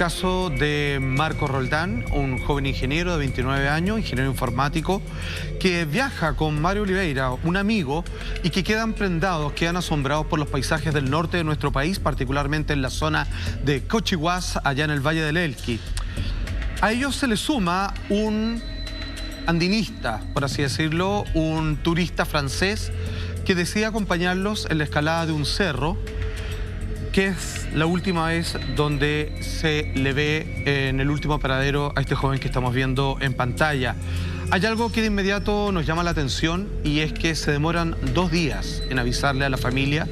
Caso de Marco Roldán, un joven ingeniero de 29 años, ingeniero informático, que viaja con Mario Oliveira, un amigo, y que quedan prendados, quedan asombrados por los paisajes del norte de nuestro país, particularmente en la zona de Cochihuas, allá en el Valle del Elqui. A ellos se les suma un andinista, por así decirlo, un turista francés que decide acompañarlos en la escalada de un cerro, que es la última vez donde se le ve en el último paradero a este joven que estamos viendo en pantalla. Hay algo que de inmediato nos llama la atención y es que se demoran 2 días en avisarle a la familia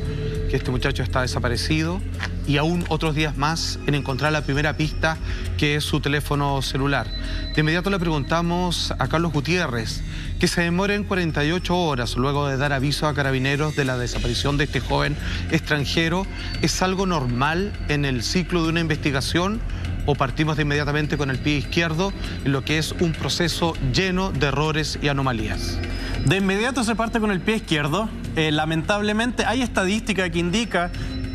que este muchacho está desaparecido y aún otros días más en encontrar la primera pista, que es su teléfono celular. De inmediato le preguntamos a Carlos Gutiérrez que se demoren 48 horas luego de dar aviso a Carabineros de la desaparición de este joven extranjero. ¿Es algo normal en el ciclo de una investigación o partimos de inmediatamente con el pie izquierdo en lo que es un proceso lleno de errores y anomalías? De inmediato se parte con el pie izquierdo. Lamentablemente hay estadística que indica,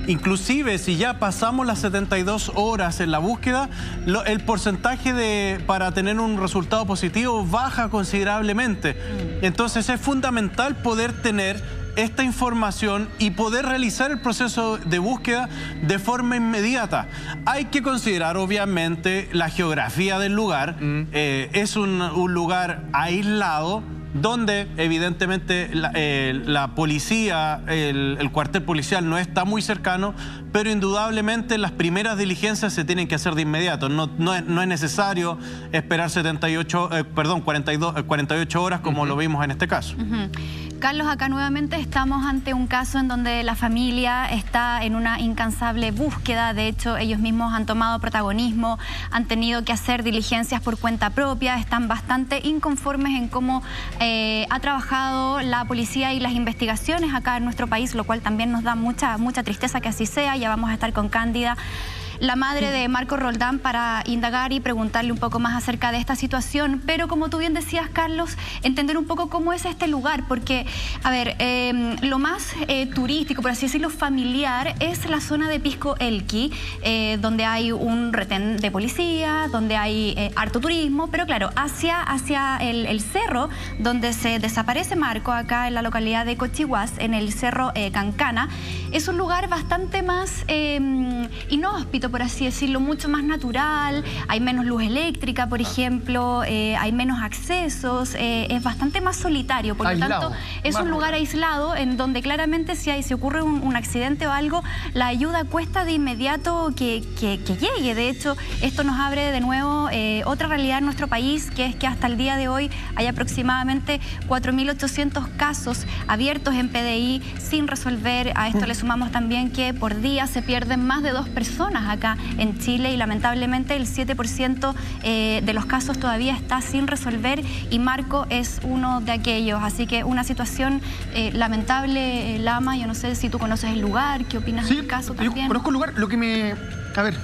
inclusive si ya pasamos las 72 horas en la búsqueda, el porcentaje para tener un resultado positivo baja considerablemente. Entonces es fundamental poder tener esta información y poder realizar el proceso de búsqueda de forma inmediata. Hay que considerar obviamente la geografía del lugar. Es un lugar aislado, donde evidentemente la policía, el cuartel policial no está muy cercano, pero indudablemente las primeras diligencias se tienen que hacer de inmediato. No es necesario esperar 48 horas como lo vimos en este caso. Carlos, acá nuevamente estamos ante un caso en donde la familia está en una incansable búsqueda. De hecho, ellos mismos han tomado protagonismo, han tenido que hacer diligencias por cuenta propia, están bastante inconformes en cómo ha trabajado la policía y las investigaciones acá en nuestro país, lo cual también nos da mucha tristeza que así sea. Ya vamos a estar con Cándida, la madre de Marco Roldán, para indagar y preguntarle un poco más acerca de esta situación. Pero como tú bien decías, Carlos, entender un poco cómo es este lugar, porque, a ver, lo más turístico, por así decirlo, familiar, es la zona de Pisco Elqui, donde hay un retén de policía, donde hay harto turismo, pero claro, hacia el cerro donde se desaparece Marco, acá en la localidad de Cochihuas, en el cerro Cancana, es un lugar bastante más inhóspito, por así decirlo, mucho más natural. Hay menos luz eléctrica, por ejemplo, hay menos accesos, es bastante más solitario, por lo tanto es un lugar aislado en donde claramente si ocurre un accidente o algo, la ayuda cuesta de inmediato que llegue. De hecho, esto nos abre de nuevo otra realidad en nuestro país, que es que hasta el día de hoy hay aproximadamente 4.800 casos abiertos en PDI sin resolver. A esto le sumamos también que por día se pierden más de 2 personas acá en Chile y lamentablemente el 7% de los casos todavía está sin resolver y Marco es uno de aquellos. Así que una situación lamentable, Lama. Yo no sé si tú conoces el lugar, ¿qué opinas del caso también? Yo conozco el lugar. Lo que me... A ver,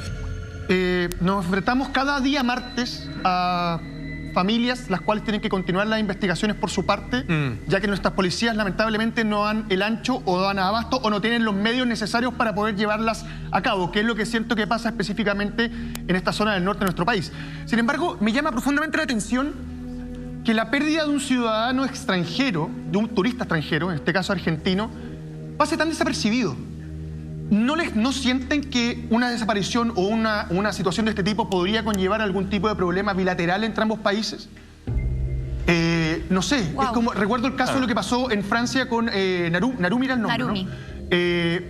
nos enfrentamos cada día martes a familias las cuales tienen que continuar las investigaciones por su parte, ya que nuestras policías lamentablemente no dan el ancho o dan abasto o no tienen los medios necesarios para poder llevarlas a cabo, que es lo que siento que pasa específicamente en esta zona del norte de nuestro país. Sin embargo, me llama profundamente la atención que la pérdida de un ciudadano extranjero, de un turista extranjero, en este caso argentino, pase tan desapercibido. ¿No sienten que una desaparición o una situación de este tipo podría conllevar algún tipo de problema bilateral entre ambos países? No sé, es como, recuerdo el caso de lo que pasó en Francia con Narumi era el nombre, Narumi, ¿no?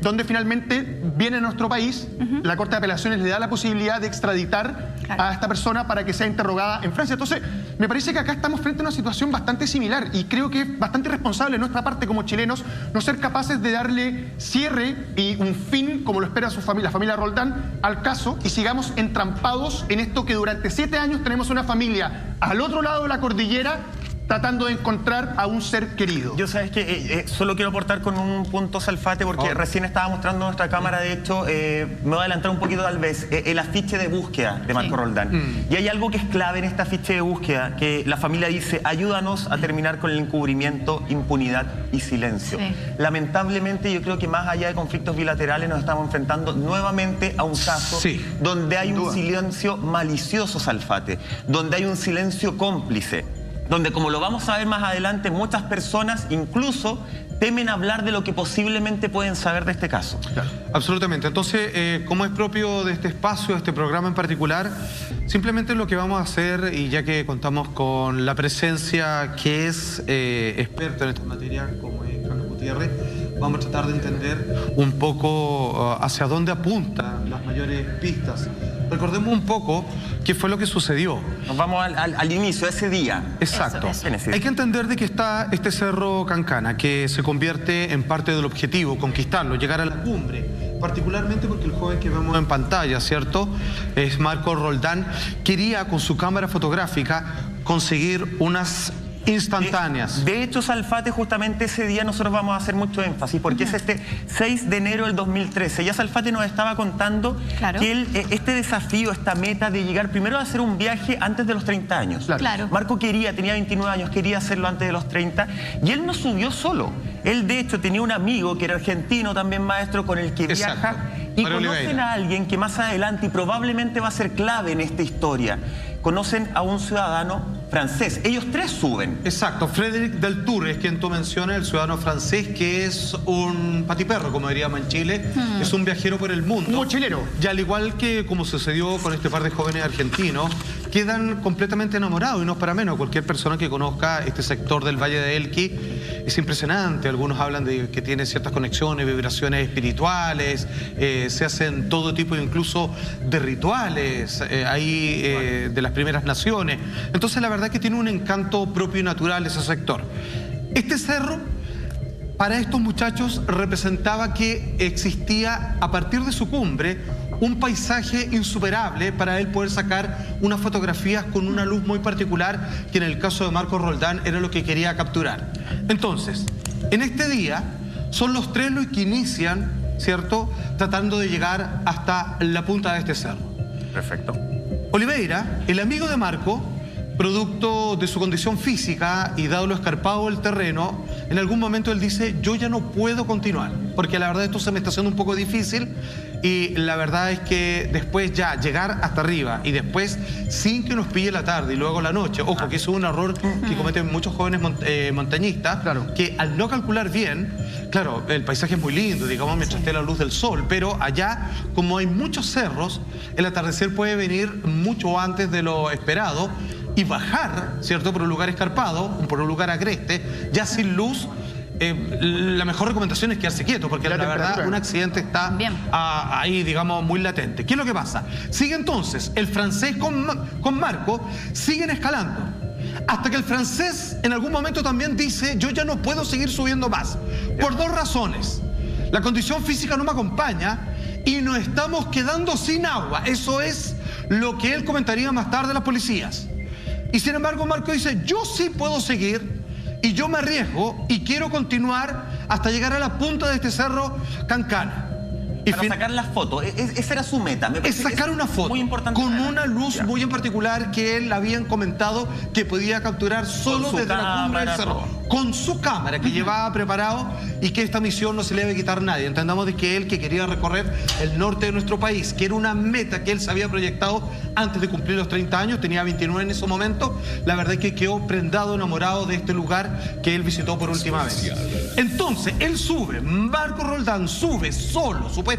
Donde finalmente viene a nuestro país, la Corte de Apelaciones le da la posibilidad de extraditar a esta persona para que sea interrogada en Francia. Entonces, me parece que acá estamos frente a una situación bastante similar y creo que es bastante irresponsable de nuestra parte como chilenos no ser capaces de darle cierre y un fin, como lo espera la familia Roldán, al caso y sigamos entrampados en esto que durante 7 años tenemos una familia al otro lado de la cordillera tratando de encontrar a un ser querido. Yo sabes que solo quiero aportar con un punto, Salfate, porque recién estaba mostrando nuestra cámara, de hecho, me voy a adelantar un poquito tal vez, el afiche de búsqueda de Marco Roldán. Y hay algo que es clave en este afiche de búsqueda, que la familia dice: ayúdanos a terminar con el encubrimiento, impunidad y silencio. Sí. Lamentablemente, yo creo que más allá de conflictos bilaterales nos estamos enfrentando nuevamente a un caso donde hay un silencio malicioso, Salfate, donde hay un silencio cómplice, donde, como lo vamos a ver más adelante, muchas personas incluso temen hablar de lo que posiblemente pueden saber de este caso. Claro. Absolutamente. Entonces, como es propio de este espacio, de este programa en particular, simplemente lo que vamos a hacer, y ya que contamos con la presencia que es experto en esta materia, como es Carlos Gutiérrez, vamos a tratar de entender un poco hacia dónde apuntan las mayores pistas. Recordemos un poco qué fue lo que sucedió. Nos vamos al inicio, ese día. Exacto. Eso. Hay que entender de que está este cerro Cancana, que se convierte en parte del objetivo, conquistarlo, llegar a la cumbre. Particularmente porque el joven que vemos en pantalla, ¿cierto?, es Marco Roldán, quería con su cámara fotográfica conseguir unas instantáneas. De hecho, Salfate, justamente ese día nosotros vamos a hacer mucho énfasis, porque es este 6 de enero del 2013. Ya Salfate nos estaba contando que él, este desafío, esta meta de llegar primero a hacer un viaje antes de los 30 años. Claro. Marco tenía 29 años, quería hacerlo antes de los 30, y él no subió solo. Él, de hecho, tenía un amigo que era argentino, también maestro, con el que viaja. Y conocen a alguien que más adelante, y probablemente va a ser clave en esta historia, conocen a un ciudadano francés. Ellos tres suben. Exacto. Frédéric Deltour es quien tú mencionas, el ciudadano francés, que es un patiperro, como diríamos en Chile. Es un viajero por el mundo. Un mochilero. Y al igual que como sucedió con este par de jóvenes argentinos, quedan completamente enamorados, y no es para menos. Cualquier persona que conozca este sector del Valle de Elqui es impresionante. Algunos hablan de que tiene ciertas conexiones, vibraciones espirituales, se hacen todo tipo incluso de rituales ahí de las primeras naciones. Entonces la verdad es que tiene un encanto propio y natural ese sector. Este cerro, para estos muchachos, representaba que existía a partir de su cumbre un paisaje insuperable para él poder sacar unas fotografías con una luz muy particular, que en el caso de Marco Roldán era lo que quería capturar. Entonces, en este día son los tres los que inician, ¿cierto?, tratando de llegar hasta la punta de este cerro. Perfecto. Oliveira, el amigo de Marco, producto de su condición física y dado lo escarpado del terreno, en algún momento él dice: yo ya no puedo continuar, porque la verdad esto se me está haciendo un poco difícil, y la verdad es que después ya llegar hasta arriba y después sin que nos pille la tarde y luego la noche, ojo que eso es un error que cometen muchos jóvenes montañistas, que al no calcular bien, claro, el paisaje es muy lindo, digamos, mientras esté la luz del sol, pero allá, como hay muchos cerros, el atardecer puede venir mucho antes de lo esperado y bajar, ¿cierto?, por un lugar escarpado, por un lugar agreste, ya sin luz. La mejor recomendación es quedarse quieto, porque la verdad un accidente está ahí, digamos, muy latente. ¿Qué es lo que pasa? Sigue entonces el francés con Marco, siguen escalando, hasta que el francés en algún momento también dice: yo ya no puedo seguir subiendo más, por dos razones. La condición física no me acompaña y nos estamos quedando sin agua. Eso es lo que él comentaría más tarde a las policías. Y sin embargo Marco dice: yo sí puedo seguir, y yo me arriesgo y quiero continuar hasta llegar a la punta de este cerro Cancana. Y para sacar las fotos, esa era su meta. Es sacar una foto muy importante con una luz muy en particular que él habían comentado que podía capturar solo desde la cumbre del cerro, con su cámara que llevaba preparado, y que esta misión no se le debe quitar a nadie. Entendamos de que él, que quería recorrer el norte de nuestro país, que era una meta que él se había proyectado antes de cumplir los 30 años, tenía 29 en ese momento, la verdad es que quedó prendado, enamorado de este lugar que él visitó por última vez. Entonces, él sube, Marco Roldán sube solo, supuestamente,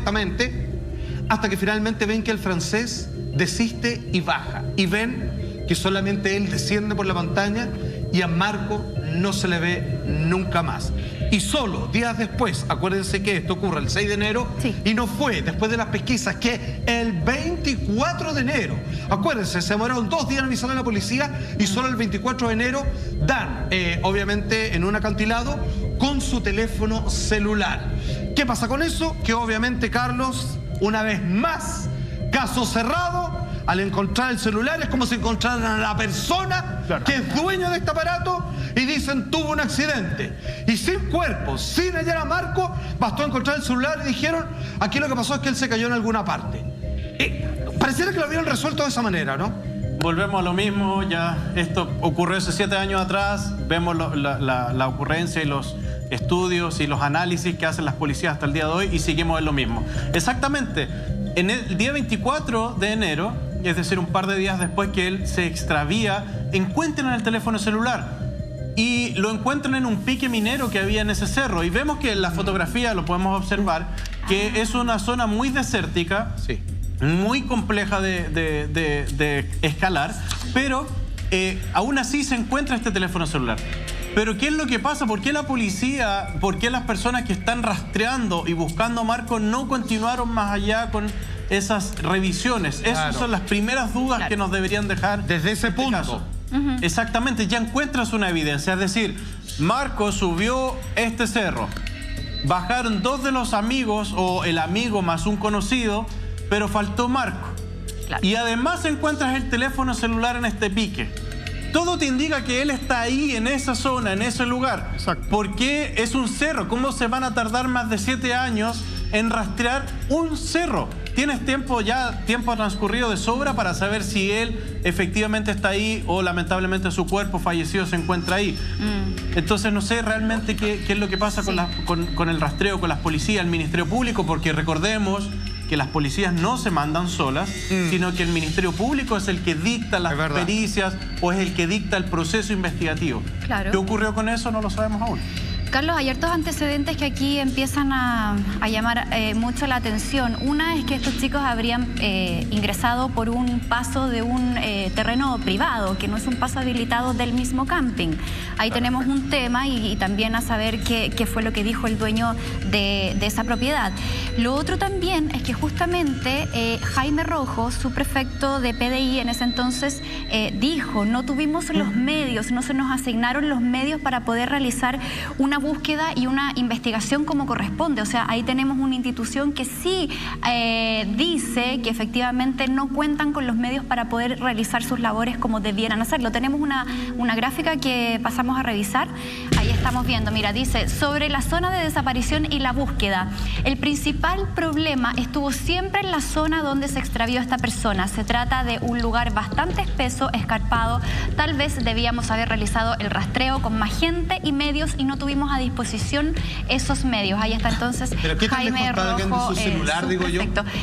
hasta que finalmente ven que el francés desiste y baja. Y ven que solamente él desciende por la montaña y a Marco no se le ve nunca más. Y solo días después, acuérdense que esto ocurre el 6 de enero, y no fue después de las pesquisas que el 24 de enero, acuérdense, se demoraron 2 días en avisar a la policía, y solo el 24 de enero dan, obviamente, en un acantilado con su teléfono celular. ¿Qué pasa con eso? Que obviamente, Carlos, una vez más, caso cerrado, al encontrar el celular es como si encontraran a la persona que es dueño de este aparato y dicen tuvo un accidente. Y sin cuerpo, sin hallar a Marco, bastó encontrar el celular y dijeron aquí lo que pasó es que él se cayó en alguna parte. Pareciera que lo habían resuelto de esa manera, ¿no? Volvemos a lo mismo, ya esto ocurrió hace 7 años atrás, vemos la ocurrencia y los estudios y los análisis que hacen las policías hasta el día de hoy y seguimos en lo mismo. Exactamente, en el día 24 de enero, es decir, un par de días después que él se extravía, encuentran el teléfono celular y lo encuentran en un pique minero que había en ese cerro. Y vemos que en la fotografía lo podemos observar, que es una zona muy desértica, muy compleja de escalar, pero aún así se encuentra este teléfono celular. Pero ¿qué es lo que pasa? ¿Por qué la policía, por qué las personas que están rastreando y buscando a Marco no continuaron más allá con esas revisiones? Esas son las primeras dudas que nos deberían dejar desde ese punto. Exactamente, ya encuentras una evidencia. Es decir, Marco subió este cerro, bajaron 2 de los amigos o el amigo más un conocido, pero faltó Marco. Y además encuentras el teléfono celular en este pique. Todo te indica que él está ahí, en esa zona, en ese lugar. ¿Por qué es un cerro? ¿Cómo se van a tardar más de 7 años en rastrear un cerro? Tienes tiempo transcurrido de sobra para saber si él efectivamente está ahí o lamentablemente su cuerpo fallecido se encuentra ahí. Entonces no sé realmente qué es lo que pasa con el rastreo, con las policías, el Ministerio Público, porque recordemos que las policías no se mandan solas, sino que el Ministerio Público es el que dicta las pericias o es el que dicta el proceso investigativo. ¿Qué ocurrió con eso? No lo sabemos aún. Carlos, hay hartos antecedentes que aquí empiezan a llamar mucho la atención. Una es que estos chicos habrían ingresado por un paso de un terreno privado, que no es un paso habilitado del mismo camping. Ahí tenemos un tema y también a saber qué fue lo que dijo el dueño de esa propiedad. Lo otro también es que justamente Jaime Rojo, su prefecto de PDI en ese entonces, dijo, no tuvimos los medios, no se nos asignaron los medios para poder realizar una búsqueda y una investigación como corresponde. O sea, ahí tenemos una institución que sí dice que efectivamente no cuentan con los medios para poder realizar sus labores como debieran hacerlo. Tenemos una gráfica que pasamos a revisar. Ahí estamos viendo, mira, dice, sobre la zona de desaparición y la búsqueda. El principal problema estuvo siempre en la zona donde se extravió esta persona. Se trata de un lugar bastante espeso, escarpado. Tal vez debíamos haber realizado el rastreo con más gente y medios y no tuvimos a disposición esos medios. Ahí está entonces Jaime Rojo, su celular, digo yo.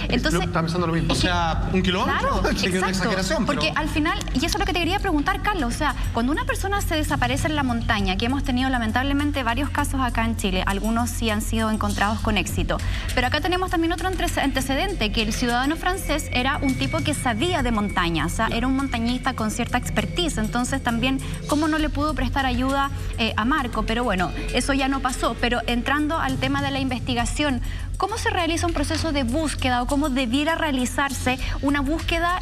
Entonces, está pensando lo mismo. O sea, ¿1 kilómetro? Claro, exacto. Una exageración, porque al final, y eso es lo que te quería preguntar, Carlos, o sea, cuando una persona se desaparece en la montaña, que hemos tenido lamentablemente varios casos acá en Chile, algunos sí han sido encontrados con éxito, pero acá tenemos también otro antecedente, que el ciudadano francés era un tipo que sabía de montaña, o sea, era un montañista con cierta expertise, entonces también, ¿cómo no le pudo prestar ayuda a Marco? Pero bueno, eso ya no pasó, pero entrando al tema de la investigación, ¿cómo se realiza un proceso de búsqueda o cómo debiera realizarse una búsqueda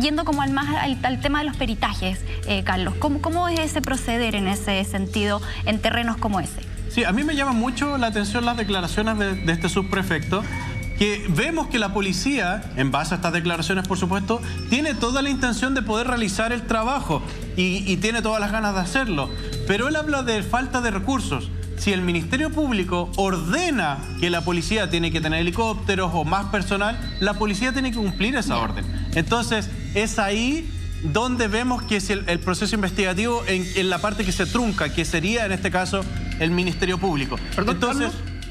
yendo como al tema de los peritajes, Carlos? ¿Cómo es ese proceder en ese sentido en terrenos como ese? Sí, a mí me llama mucho la atención las declaraciones de este subprefecto, que vemos que la policía, en base a estas declaraciones, por supuesto, tiene toda la intención de poder realizar el trabajo y tiene todas las ganas de hacerlo. Pero él habla de falta de recursos. Si el Ministerio Público ordena que la policía tiene que tener helicópteros o más personal, la policía tiene que cumplir esa orden. Entonces, es ahí donde vemos que es el proceso investigativo en la parte que se trunca, que sería, en este caso, el Ministerio Público.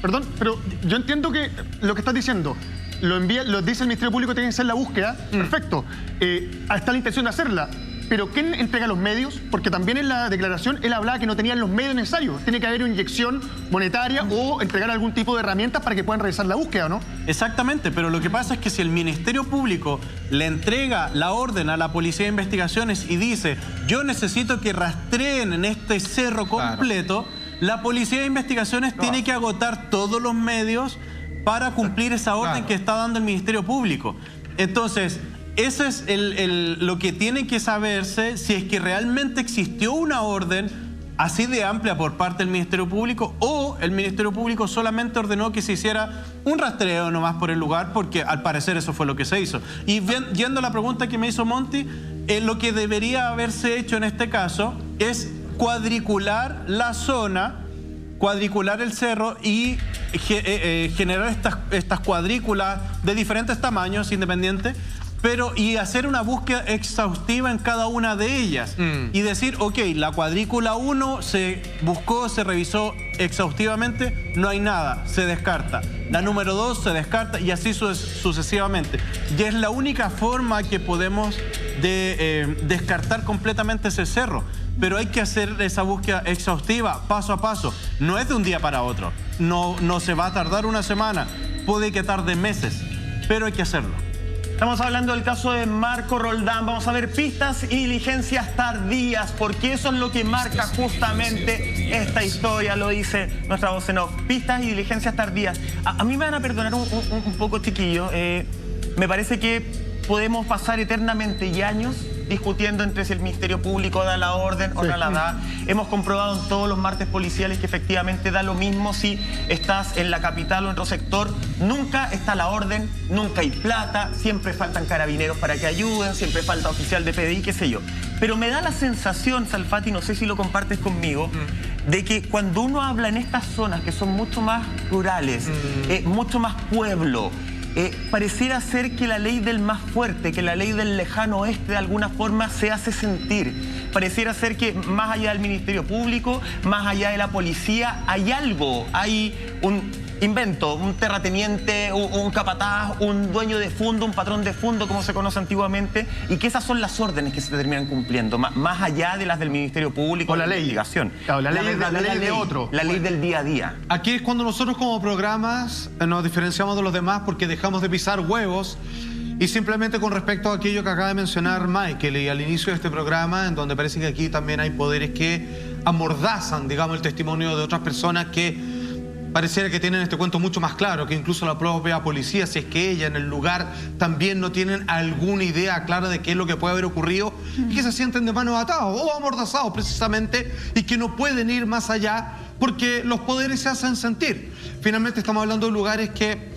Perdón, pero yo entiendo que lo que estás diciendo, lo dice el Ministerio Público, tiene que ser la búsqueda, perfecto, está la intención de hacerla, pero ¿quién entrega los medios? Porque también en la declaración él hablaba que no tenían los medios necesarios, tiene que haber una inyección monetaria o entregar algún tipo de herramientas para que puedan realizar la búsqueda, ¿no? Exactamente, pero lo que pasa es que si el Ministerio Público le entrega la orden a la Policía de Investigaciones y dice, yo necesito que rastreen en este cerro completo, la Policía de Investigaciones tiene que agotar todos los medios para cumplir esa orden que está dando el Ministerio Público. Entonces, eso es lo que tiene que saberse, si es que realmente existió una orden así de amplia por parte del Ministerio Público, o el Ministerio Público solamente ordenó que se hiciera un rastreo nomás por el lugar, porque al parecer eso fue lo que se hizo. Y yendo a la pregunta que me hizo Monty, lo que debería haberse hecho en este caso es cuadricular la zona, cuadricular el cerro y generar estas cuadrículas de diferentes tamaños independientes, y hacer una búsqueda exhaustiva en cada una de ellas. Y decir, ok, la cuadrícula 1 se buscó, se revisó exhaustivamente, no hay nada, se descarta. La número 2 se descarta y así sucesivamente. Y es la única forma que podemos descartar completamente ese cerro. Pero hay que hacer esa búsqueda exhaustiva, paso a paso. No es de un día para otro. No se va a tardar una semana. Puede que tarde meses, pero hay que hacerlo. Estamos hablando del caso de Marco Roldán. Vamos a ver pistas y diligencias tardías, porque eso es lo que marca justamente esta historia, lo dice nuestra voz en off. Pistas y diligencias tardías. A mí me van a perdonar un poco, chiquillo. Me parece que podemos pasar eternamente y años discutiendo entre si el Ministerio Público da la orden o no la da. Hemos comprobado en todos los martes policiales que efectivamente da lo mismo si estás en la capital o en otro sector. Nunca está la orden, nunca hay plata, siempre faltan carabineros para que ayuden, siempre falta oficial de PDI, qué sé yo. Pero me da la sensación, Salfati, no sé si lo compartes conmigo, de que cuando uno habla en estas zonas que son mucho más rurales, mucho más pueblo, pareciera ser que la ley del más fuerte, que la ley del lejano oeste de alguna forma se hace sentir. Pareciera ser que más allá del Ministerio Público, más allá de la policía, hay algo, hay un invento, un terrateniente, un capataz, un dueño de fondo, un patrón de fondo, como se conoce antiguamente, y que esas son las órdenes que se terminan cumpliendo, más allá de las del Ministerio Público o la ley. Claro, la ley de otro. La ley del día a día. Aquí es cuando nosotros como programas nos diferenciamos de los demás, porque dejamos de pisar huevos. Y simplemente con respecto a aquello que acaba de mencionar Michael y al inicio de este programa, en donde parece que aquí también hay poderes que amordazan, digamos, el testimonio de otras personas que pareciera que tienen este cuento mucho más claro, que incluso la propia policía, si es que ella en el lugar también no tienen alguna idea clara de qué es lo que puede haber ocurrido, y que se sienten de manos atados o amordazados precisamente, y que no pueden ir más allá porque los poderes se hacen sentir. Finalmente estamos hablando de lugares que